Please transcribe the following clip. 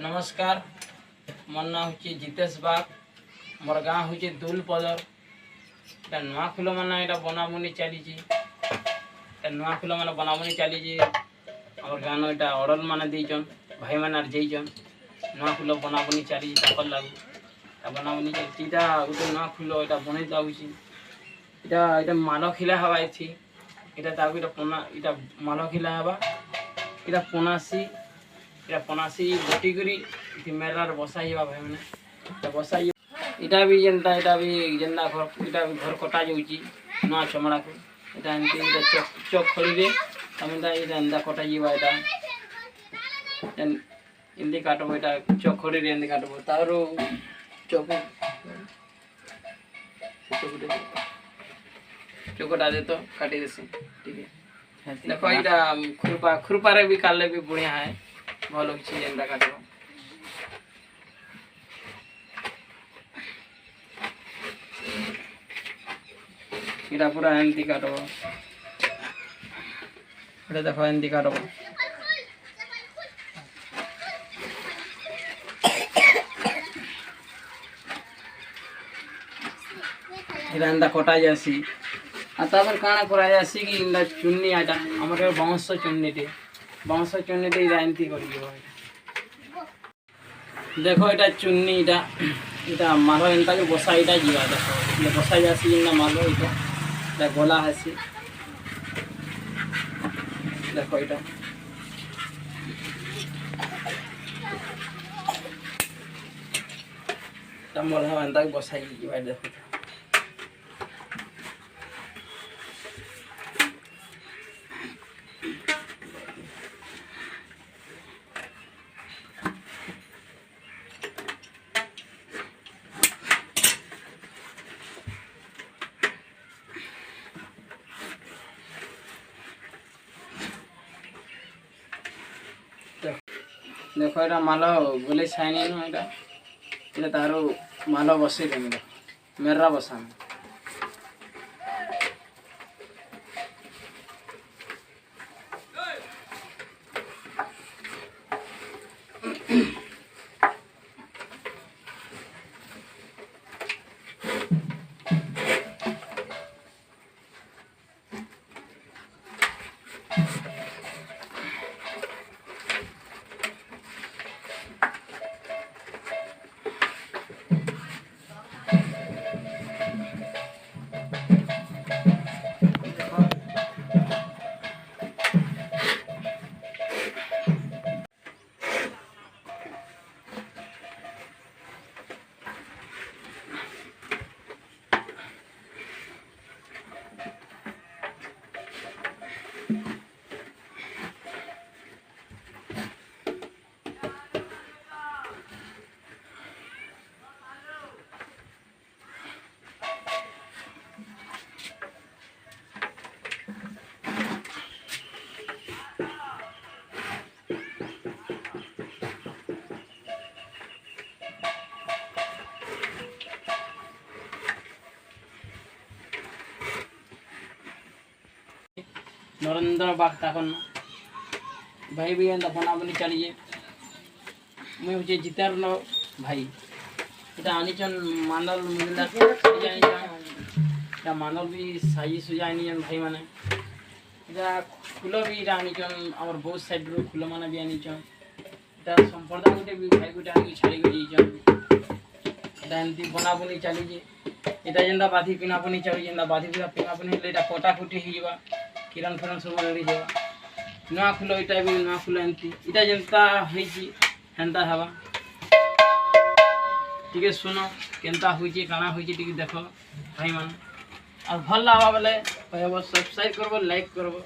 नमस्कार, मोर ना हूँ जितेश बाग, मोर गाँ हूँ देउलपादेर। इटा नुआ फुल मैंने इटा बनाबुनी चली नुआ फुल मैंने बनाबुनी चली आम गाँव इटा ऑर्डर मैंने देचन भाई मैंने जेचन नुआ फुल बनाबुनी चली लागू बनाबुनी चलती गोटे नुआ फुल इटा बन इटा माल खिला हवा इटा पना इटा माल खिला हवा इटा पनासी इटा पनासी बटिकी मेलार बसा भाई मैंने बसा इटा भी जेनता इटा भी जेनता घर इटा भी घर कटा जाऊँगी नुआ चमड़ा को इटा एमती चक खड़ी तमें इटा कटा जावा इटा एमती काटब इटा चक खड़ी एमती काटब तार चकटा दे तो काटी देसी ठीक है। देखो यहाँ खुरपा भी काटले भी बढ़िया है भल किसी जेनता काटब इटा पूरा एमती काटब इटा देखो एमती काटब इटा एंता कटा जासी आपर काଣା କରାଯାସି कि इनका चुन्नी आटा आमर बाउंस चुन्नीटे इटा एमती कर देखो इटा चुन्नी इटा माल एंता के बसा इटा जीवा देखो बसा जासी इनका माल इटा गला हेसी देखो इटा मल एंता के बसा जीवा देखो देखो ये माल गोले छाइनी इटा तार माल बसई देमी देखो मेरा बसा नरेंद्र बाग तक भाई भी एंता बनाबनी चलिए मुझे हूँ जितार भाई इटा आनीचन मानल मिलला इटा मानल भी साजी सुजा आनीचन भाई मैंने इटा फूल भी इटा आनीचन आम बहुत साइड रो फूल मैंने भी आनीचन इटा संपर्दा गोटे भी भाई गोटे आनी छाड़ी जाइछन इटा एमती बनाबनी चली इटा जेनता बाधी पिनापनी चली जेनता बाधी पिनापनी इटा कटाकुटी हो किरण फिरण सब रेडी जावा नुआ फुल इटा भी नुआ फुल एमती इटा जेनता हेन्ता हवा टिके सुनो केनता होइछे काना होइछे टिके देखो भाई मान और भल लगा बेले कहबो सब्सक्राइब करबो लाइक करबो।